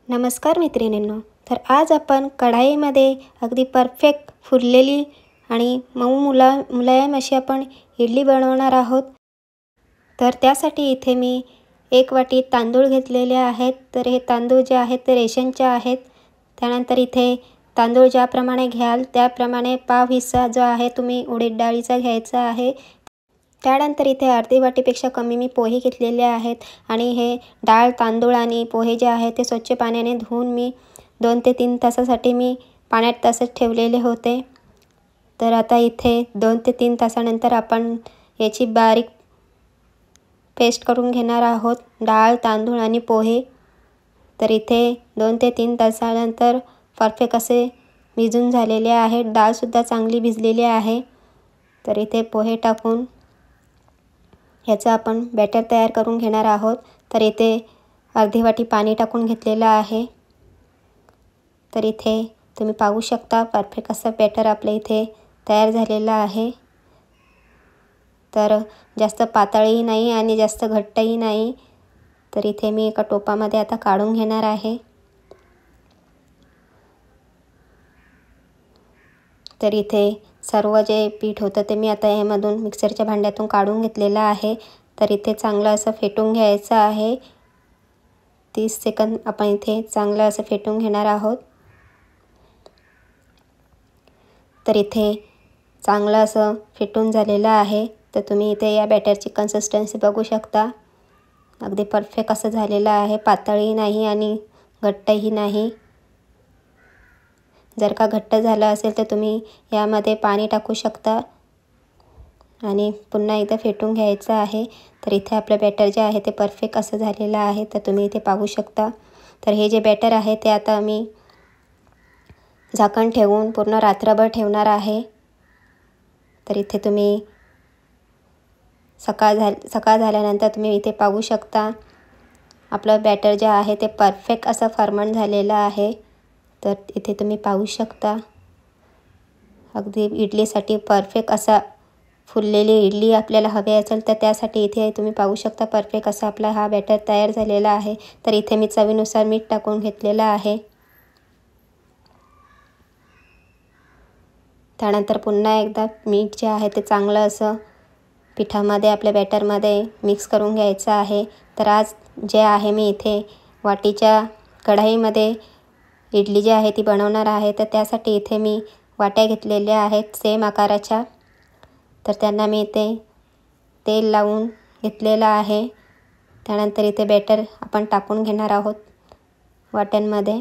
नमस्कार मैत्रिणींनो, तर आज आपण कढाईमध्ये अगदी परफेक्ट फुललेली आणि मऊ मुलायम अशी आपण इडली बनवणार आहोत। तर त्यासाठी इथे मी 1 वाटी तांदूळ घेतलेले आहेत। तर हे तांदूळ जे आहेत ते रेशनचे आहेत। त्यानंतर इथे तांदूळ ज्याप्रमाणे घ्याल त्याप्रमाणे पाव हिस्सा जो आहे तुम्ही उडीद डाळीचा घ्यायचा आहे। त्यानंतर इथे अर्धी वाटीपेक्षा कमी मी पोहे घेतलेले आहेत आणि हे डाळ, तांदूळ आणि पोहे जे आहे ते स्वच्छ पाण्याने धुवून मी 2 ते 3 तासासाठी मी पाण्यात तसंच ठेवलेले होते। तर आता इथे 2 ते 3 तासानंतर आपण याची बारीक पेस्ट करून घेणार आहोत, डाळ, तांदूळ आणि पोहे। तर इथे 2 ते 3 तासानंतर परफेक्ट असे भिजून झालेले आहेत। डाळसुद्धा चांगली भिजलेली आहे। तर इथे पोहे टाकून ह्याचा आपण बॅटर तयार करून घेणार आहोत। तर इथे अर्धी वाटी पाणी टाकून घेतलेलं आहे। तर इथे तुम्ही पाहू शकता परफेक्ट असं बॅटर आपल्या इथे तयार झालेलं आहे। तर जास्त पातळही नाही आणि जास्त घट्टही नाही। तर इथे मी एका टोपामध्ये आता काढून घेणार आहे। तर इथे सर्व जे पीठ होतं ते मी आता यामधून मिक्सरच्या भांड्यातून काढून घेतलेलं आहे। तर इथे चांगलं असं फेटून घ्यायचं आहे। 30 सेकंद आपण इथे चांगलं असं फेटून घेणार आहोत। तर इथे चांगलं असं फेटून झालेलं आहे। तर तुम्ही इथे या बॅटरची कन्सिस्टन्सी बघू शकता, अगदी परफेक्ट असं झालेलं आहे। पातळही नाही आणि घट्टही नाही। जर का घट्ट झालं असेल तर तुम्ही यामध्ये पाणी टाकू शकता आणि पुन्हा एकदा फेटून घ्यायचं आहे। तर इथे आपलं बॅटर जे आहे ते परफेक्ट असं झालेलं आहे। तर तुम्ही इथे पाहू शकता। तर हे जे बॅटर आहे ते आता मी झाकण ठेवून पूर्ण रात्रभर ठेवणार आहे। तर इथे तुम्ही सकाळ झाल्यानंतर तुम्ही इथे पाहू शकता आपलं बॅटर जे आहे ते परफेक्ट असं फर्मंट झालेलं आहे। तर इथे तुम्ही पाहू शकता अगदी इडलीसाठी परफेक्ट असा फुललेली इडली आपल्याला हवी असेल तर त्यासाठी इथे तुम्ही पाहू शकता परफेक्ट असा आपला हा बॅटर तयार झालेला आहे। तर इथे मी चवीनुसार मीठ टाकून घेतलेलं आहे। त्यानंतर पुन्हा एकदा मीठ जे आहे ते चांगलं असं पिठामध्ये आपल्या बॅटरमध्ये मिक्स करून घ्यायचं आहे। तर आज जे आहे मी इथे वाटीच्या कढाईमध्ये इडली जी आहे ती बनवणार आहे। तर त्यासाठी इथे मी वाट्या घेतलेल्या आहेत सेम आकाराच्या। तर त्यांना मी इथे तेल लावून घेतलेलं आहे। त्यानंतर इथे बॅटर आपण टाकून घेणार आहोत वाट्यांमध्ये।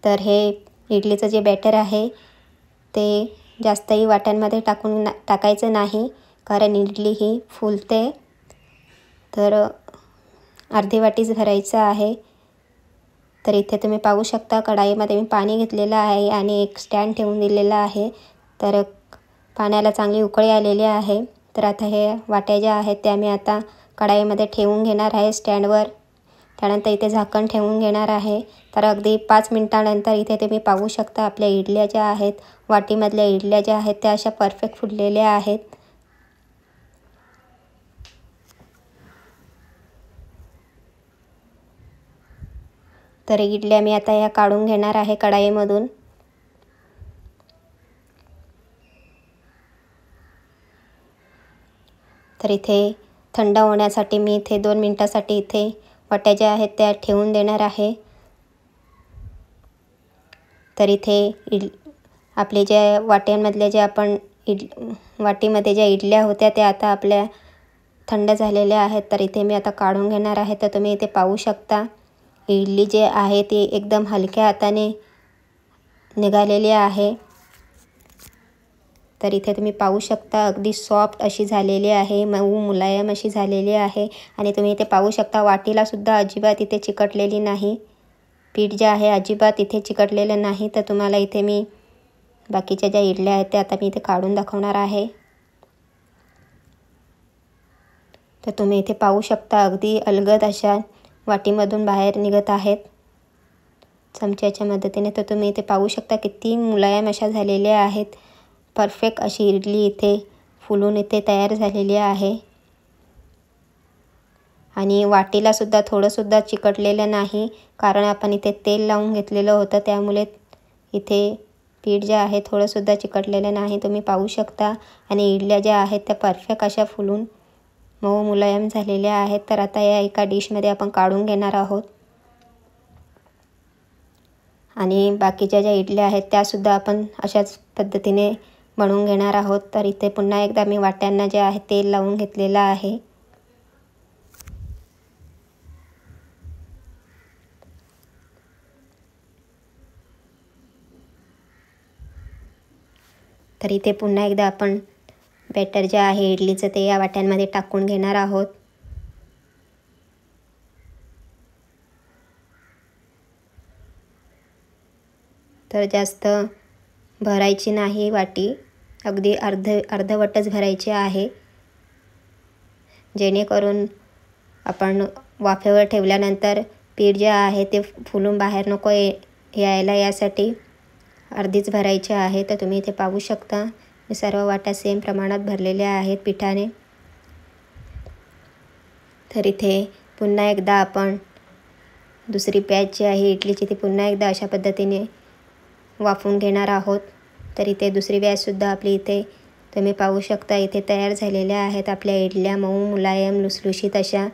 तर हे इडलीचं जे बॅटर आहे ते जास्तही वाट्यांमध्ये टाकायचं नाही, कारण इडली ही फुलते। तर अर्धी वाटीच भरायचं आहे। तर इथे तुम्ही पाहू शकता कढाईमध्ये मी पाणी घेतलेलं आहे आणि एक स्टँड ठेवून दिलेला आहे। तर पाण्याला चांगली उकळी आलेली आहे। तर आता हे वाट्या ज्या आहेत त्या मी आता कढाईमध्ये ठेवून घेणार आहे स्टँडवर। त्यानंतर इथे झाकण ठेवून घेणार आहे। तर अगदी 5 मिनिटानंतर इथे तुम्ही पाहू शकता आपल्या इडल्या ज्या आहेत, वाटीमधल्या इडल्या ज्या आहेत त्या अशा परफेक्ट फुललेल्या आहेत। तर इडल्या मी आता या काढून घेणार आहे कढाईमधून। तर इथे थंड होण्यासाठी मी इथे 2 मिनिटासाठी इथे वाट्या ज्या आहेत त्या ठेवून देणार आहे। तर इथे आपले ज्या वाट्यांमधल्या ज्या आपण वाटीमध्ये ज्या इडल्या होत्या त्या आता आपल्या थंड झालेल्या आहेत। तर इथे मी आता काढून घेणार आहे। तर तुम्ही इथे पाहू शकता इडली जे आहे ती एकदम हलक्या हाताने निघालेली आहे। तर इथे तुम्ही पाहू शकता अगदी सॉफ्ट अशी झालेली आहे, मऊ मुलायम अशी झालेली आहे। आणि तुम्ही इथे पाहू शकता वाटीला सुद्धा अजिबात इथे चिकटलेली नाही, पीठ जे आहे अजिबात इथे चिकटलेलं नाही। तर तुम्हाला इथे मी बाकीच्या ज्या इडल्या आहेत त्या आता मी इथे काढून दाखवणार आहे। तर तुम्ही इथे पाहू शकता अगदी अलगद अशा वाटीमधून बाहेर निघत आहेत चमच्याच्या मदतीने। तर तुम्ही इथे पाहू शकता किती मुलायम अशा झालेल्या आहेत। परफेक्ट अशी इडली इथे फुलून इथे तयार झालेली आहे। आणि वाटीलासुद्धा थोडंसुद्धा चिकटलेलं नाही, कारण आपण इथे तेल लावून घेतलेलं होतं, त्यामुळे इथे पीठ जे आहे थोडंसुद्धा चिकटलेलं नाही, तुम्ही पाहू शकता. आणि इडल्या ज्या आहेत त्या परफेक्ट अशा फुलून मऊ मुलायम झालेल्या आहेत. तर आता या एका डिशमध्ये आपण काढून घेणार आहोत. आणि बाकीच्या ज्या इडल्या आहेत त्यासुद्धा आपण अशाच पद्धतीने बनवून घेणार आहोत. तर इथे पुन्हा एकदा मी वाट्यांना जे आहे तेल लावून घेतलेलं आहे. तर इथे पुन्हा एकदा आपण बॅटर जे आहे इडलीचं ते या वाट्यांमध्ये टाकून घेणार आहोत. तर जास्त भरायची नाही वाटी, अगदी अर्धवटच भरायची आहे, जेणेकरून आपण वाफेवर ठेवल्यानंतर पीठ जे आहे ते फुलून बाहेर नको यायला, यासाठी अर्धीच भरायची आहे. तर तुम्ही इथे पाहू शकता मी सर्व वाट्या सेम प्रमाणात भरलेल्या आहेत पिठाने. तर इथे पुन्हा एकदा आपण दुसरी बॅच जी आहे इडलीची ती पुन्हा एकदा अशा पद्धतीने वाफवून घेणार आहोत. तर इथे दुसरी बॅचसुद्धा आपली इथे तुम्ही पाहू शकता इथे तयार झालेल्या आहेत आपल्या इडल्या, मऊ मुलायम लुसलुशीत अशा,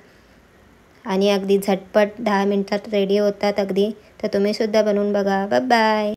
आणि अगदी झटपट 10 मिनिटात रेडी होतात अगदी. तर तुम्हीसुद्धा बनवून बघा. Bye bye.